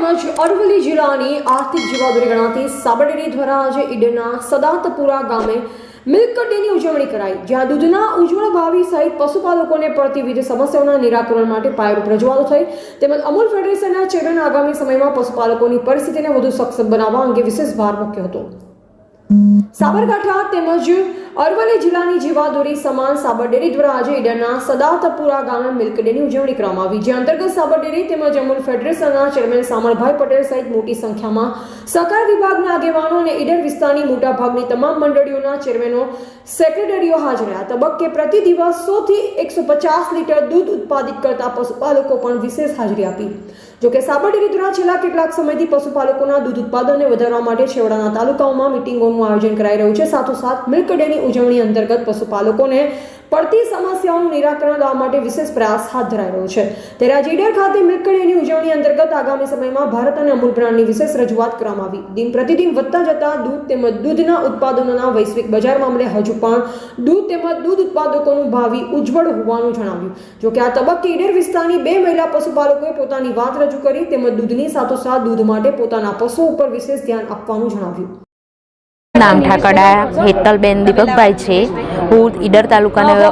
તેમજ અરવલ્લી જિલ્લાની આર્થિક જીવાદોરી ગણાતી સાબર ડેરી દ્વારા આજે ઈડરના સદાતપુરા ગામે મિલ્ક ડેની ઉજવણી કરાઈ, જ્યાં દૂધના ઉજ્જવળ ભાવિ સહિત પશુપાલકોને પડતી વિવિધ સમસ્યાઓના નિરાકરણ માટે પાયારૂપ રજૂઆતો થઈ તેમજ અમૂલ ફેડરેશનના ચેરમેન આગામી સમયમાં પશુપાલકોની પરિસ્થિતિને વધુ સક્ષમ બનાવવા અંગે વિશેષ ભાર મૂક્યો હતો। સાબરકાંઠા તેમજ અરવલ્લી જિલ્લાની જીવાદોરી સમાન સાબર ડેરી દ્વારા આજે ઈડરના સદાતપુરા ગામે મિલ્ક ડેની ઉજવણી કરવામાં આવી, જે અંતર્ગત સાબર ડેરી તેમજ અમૂલ ફેડરેશનના ચેરમેન સામળભાઈ પટેલ સહિત મોટી સંખ્યામાં સહકાર વિભાગના આગેવાનો અને ઈડર વિસ્તારની મોટાભાગની તમામ મંડળીઓના ચેરમેનો સેક્રેટરીઓ હાજર રહ્યા। તબક્કે પ્રતિ દિવસ 100 થી 150 લીટર દૂધ ઉત્પાદિત કરતા પશુપાલકો પણ વિશેષ હાજરી આપી। જોકે સાબર ડેરી દ્વારા છેલ્લા કેટલાક સમયથી પશુપાલકોના દૂધ ઉત્પાદનને વધારવા માટે છેવાડાના તાલુકાઓમાં મીટિંગોનું આયોજન કરાઈ રહ્યું છે। સાથોસાથ મિલ્ક ડેની ઉજવણી અંતર્ગત પશુપાલકોને પડતી સમસ્યાઓનું નિરાકરણ લાવવા માટે વિશેષ પ્રયાસ હાથ ધરાઈ રહ્યો છે। ત્યારે આજે ઈડર ખાતે મિલ્ક ડેની ઉજવણી અંતર્ગત આગામી સમયમાં ભારત અને અમૂલ બ્રાન્ડની વિશેષ રજૂઆત કરવામાં આવી। દિન પ્રતિદિન વધતા જતા દૂધ તેમજ દૂધના ઉત્પાદનોના વૈશ્વિક બજાર મામલે હજુ પણ દૂધ તેમજ દૂધ ઉત્પાદકોનું ભાવિ ઉજ્જવળ હોવાનું જણાવ્યું। જોકે આ તબક્કે ઈડર વિસ્તારની 2 મહિલા પશુપાલકોએ પોતાની વાત રજૂ કરી તેમજ દૂધની સાથોસાથ દૂધ માટે પોતાના પશુઓ ઉપર વિશેષ ધ્યાન આપવાનું જણાવ્યું। નામ ઠાકડા હેતલબેન દીપકભાઈ છે। હું ઈડર તાલુકાના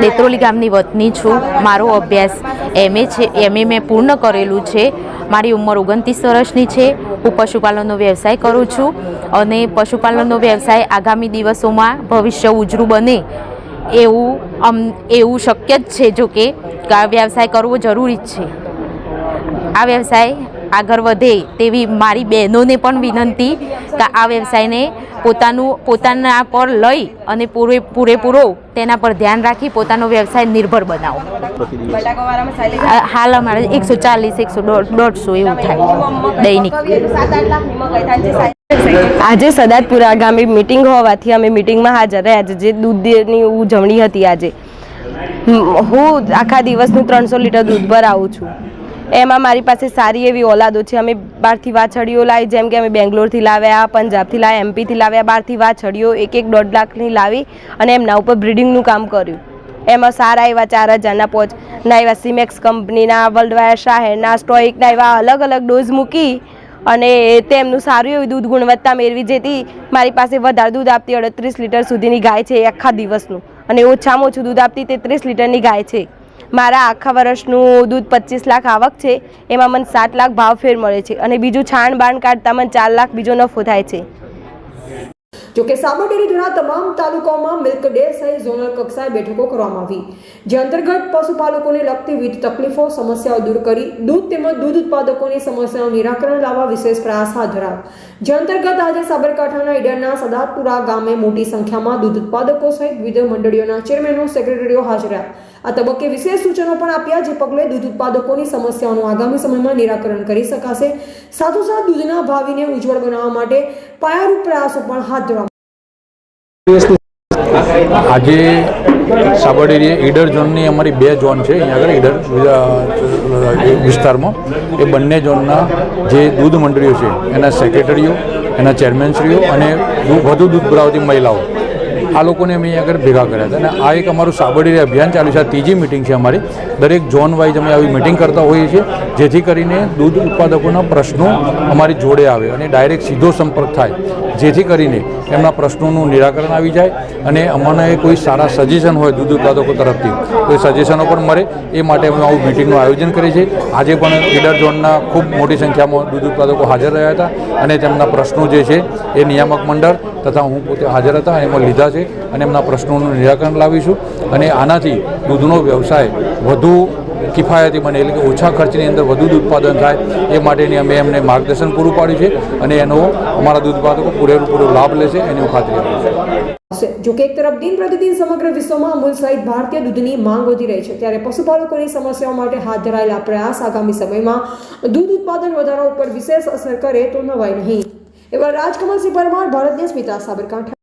દેત્રોલી ગામની વતની છું। મારો અભ્યાસ MA મેં પૂર્ણ કરેલું છે। મારી ઉંમર 29 વર્ષની છે। હું પશુપાલનનો વ્યવસાય કરું છું અને પશુપાલનનો વ્યવસાય આગામી દિવસોમાં ભવિષ્ય ઉજળું બને એવું શક્ય જ છે। જો કે આ વ્યવસાય કરવો જરૂરી જ છે। આ વ્યવસાય આગળ વધે તેવી મારી બહેનોને પણ વિનંતી કે આ વ્યવસાયને પોતાના પર લઈ અને પૂરેપૂરો તેના પર ધ્યાન રાખી પોતાનો વ્યવસાય નિર્ભર બનાવો। હાલ અમારે 140-150 એવું થાય દૈનિક। આજે સદાતપુરા ગામે મીટિંગ હોવાથી અમે મીટિંગમાં હાજર રહ્યા। જે દૂધની ઉજવણી હતી આજે હું આખા દિવસનું 300 લીટર દૂધ ભરાવું છું। એમાં મારી પાસે સારી એવી ઓલાદો છે। અમે બહારથી વાછડીઓ લાવી, જેમ કે અમે બેંગ્લોરથી લાવ્યા, પંજાબથી લાવ્યા, MP થી લાવ્યા, બહારથી વાછડીઓ 1-1.5 લાખની લાવી અને એમના ઉપર બ્રીડિંગનું કામ કર્યું। એમાં સારા એવા 4000ના પોચના એવા સિમેક્સ કંપનીના, વર્લ્ડવાયર શાહેરના, સ્ટોઇકના એવા અલગ અલગ ડોઝ મૂકી અને તેમનું સારું એવું દૂધ ગુણવત્તા મેળવી, જેથી મારી પાસે વધારે દૂધ આપતી 38 લીટર સુધીની ગાય છે આખા દિવસનું, અને ઓછામાં ઓછું દૂધ આપતી 33 લીટરની ગાય છે। મારા આખા વર્ષનું દૂધ 25 લાખ આવક છે, એમાં મને 7 લાખ ભાવ ફેર મળે છે અને બીજું છાણ બાણ કાઢતા મને 4 લાખ બીજો નફો થાય છે। જોકે સાબર ડેરી દ્વારા તમામ તાલુકાઓમાં મિલ્ક ડે સહિત ઝોનલ કક્ષાએ બેઠકો કરવામાં આવી, જે અંતર્ગત પશુપાલકોને લગતી વિવિધ તકલીફો સમસ્યાઓ દૂર કરી દૂધ તેમજ દૂધ ઉત્પાદકોની સમસ્યાઓનું નિરાકરણ લાવવા વિશેષ પ્રયાસ હાથ ધરાયો। જે અંતર્ગત આજે સાબરકાંઠાના ઈડરના સદાતપુરા ગામે મોટી સંખ્યામાં દૂધ ઉત્પાદકો સહિત વિવિધ મંડળીઓના ચેરમેનો સેક્રેટરીઓ હાજર રહ્યા। આ તબક્કે વિશેષ સૂચનો પણ આપ્યા, જે પગલે દૂધ ઉત્પાદકોની સમસ્યાઓનું આગામી સમયમાં નિરાકરણ કરી શકાશે। સાથોસાથ દૂધના ભાવિને ઉજ્જવળ બનાવવા માટે પાયારૂપ પ્રયાસો પણ હાથ ધરવામાં। આજે સાબર ડેરી ઈડર ઝોનની અમારી 2 ઝોન છે અહીંયા આગળ ઈડર વિસ્તારમાં। એ બંને ઝોનના જે દૂધ મંડળીઓ છે એના સેક્રેટરીઓ, એના ચેરમેનશ્રીઓ અને વધુ દૂધ ભરાવતી મહિલાઓ, આ લોકોને અમે અહીંયા આગળ ભેગા કર્યા હતા અને આ એક અમારું સાબર ડેરી અભિયાન ચાલ્યું છે। આ ત્રીજી મિટિંગ છે અમારી। દરેક ઝોન વાઇઝ અમે આવી મિટિંગ કરતા હોઈએ છીએ, જેથી કરીને દૂધ ઉત્પાદકોના પ્રશ્નો અમારી જોડે આવે અને ડાયરેક્ટ સીધો સંપર્ક થાય, જેથી કરીને એમના પ્રશ્નોનું નિરાકરણ આવી જાય અને અમને કોઈ સારા સજેશન હોય દૂધ ઉત્પાદકો તરફથી કોઈ સજેશનો પણ મળે, એ માટે અમે આવું મિટિંગનું આયોજન કરીએ છીએ। આજે પણ ઈડર ઝોનના ખૂબ મોટી સંખ્યામાં દૂધ ઉત્પાદકો હાજર રહ્યા હતા અને તેમના પ્રશ્નો જે છે એ નિયામક મંડળ તથા હું પોતે હાજર હતા, એમાં લીધા છે અને એમના પ્રશ્નોનું નિરાકરણ લાવીશું અને આનાથી દૂધનો વ્યવસાય વધુ કિફાયતી બને, એટલે કે ઓછા ખર્ચની અંદર વધુ દૂધ ઉત્પાદન થાય, એ માટેની અમે એમને માર્ગદર્શન પૂરું પાડ્યું છે અને એનો અમારા દૂધ ઉત્પાદકો પૂરેપૂરો લાભ લેશે એની હું ખાતરી આપું છું। જોકે એક તરફ દિન પ્રતિદિન સમગ્ર વિશ્વમાં અમૂલ સહિત ભારતીય દૂધની માંગ વધી રહી છે, ત્યારે પશુપાલકોની સમસ્યાઓ માટે હાથ ધરાયેલા પ્રયાસ આગામી સમયમાં દૂધ ઉત્પાદન વધારવા ઉપર વિશેષ અસર કરે તો નવાય નહીં। એવા રાજકમલસિંહ પરમાર, ભારત ન્યૂઝ, સાબરકાંઠા।